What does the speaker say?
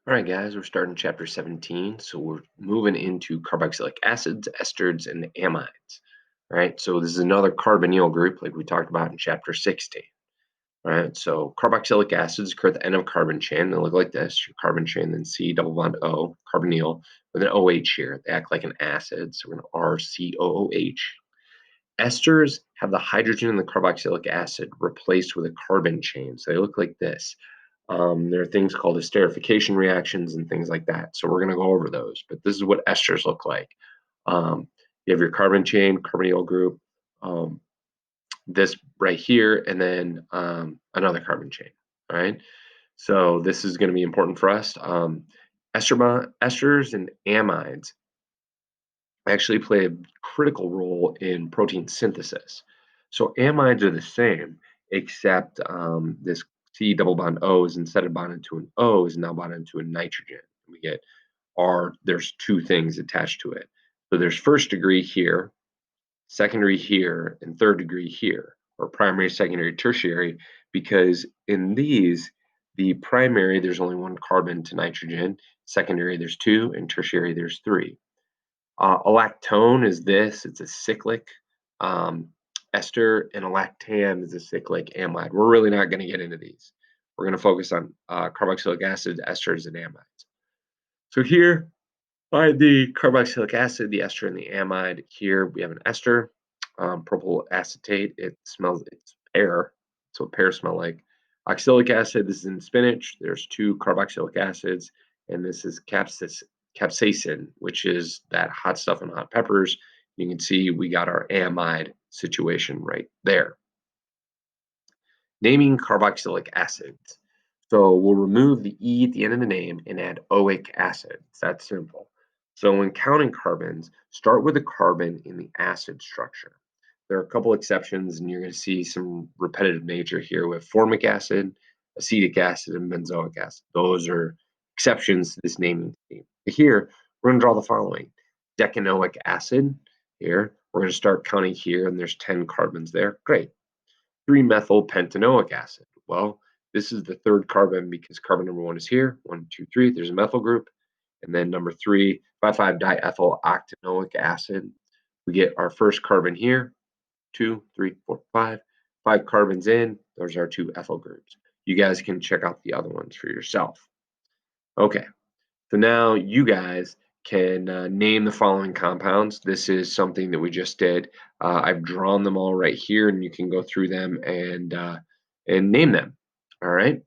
All right, guys, we're starting chapter 17. So we're moving into carboxylic acids, esters, and amides. All right, so this is another carbonyl group like we talked about in chapter 16. All right, so carboxylic acids occur at the end of a carbon chain. They look like this: your carbon chain, then C double bond O, carbonyl, with an OH here. They act like an acid, so we're going to RCOOH. Esters have the hydrogen in the carboxylic acid replaced with a carbon chain. So they look like this. There are things called esterification reactions and things like that. So we're going to go over those. But this is what esters look like. You have your carbon chain, carbonyl group, um, this right here, and then another carbon chain. All right. So this is going to be important for us. Esters and amides actually play a critical role in protein synthesis. So amides are the same, except this C double bond O is instead of bonded to an O is now bonded to a nitrogen. We get there's two things attached to it. So there's first degree here, secondary here, and third degree here, or primary, secondary, tertiary, because in these, the primary, there's only one carbon to nitrogen, secondary, there's two, and tertiary, there's three. A lactone is this, it's a cyclic um, ester, and a lactam is a cyclic amide. We're really not going to get into these. We're going to focus on carboxylic acid, esters, and amides. So here, by the carboxylic acid, the ester, and the amide, here we have an ester, propyl acetate. It smells, it's pear. That's what pears smell like. Oxalic acid, this is in spinach. There's two carboxylic acids, and this is capsaicin, which is that hot stuff in hot peppers. You can see we got our amide situation right there. Naming carboxylic acids. So we'll remove the E at the end of the name and add oic acid. It's that simple. So when counting carbons, start with a carbon in the acid structure. There are a couple exceptions, and you're going to see some repetitive nature here with formic acid, acetic acid, and benzoic acid. Those are exceptions to this naming scheme. Here, we're going to draw the following. Decanoic acid here. We're going to start counting here, and there's 10 carbons there. Great. 3-methylpentanoic acid. Well, this is the third carbon because carbon number 1 is here. 1, 2, 3. There's a methyl group. And then number 3, 5,5-diethyl octanoic acid. We get our first carbon here. 2, 3, 4, 5. 5 carbons in. Those are our 2 ethyl groups. You guys can check out the other ones for yourself. Okay. So now you guys can name the following compounds. This is something that we just did. I've drawn them all right here, and you can go through them and name them. All right.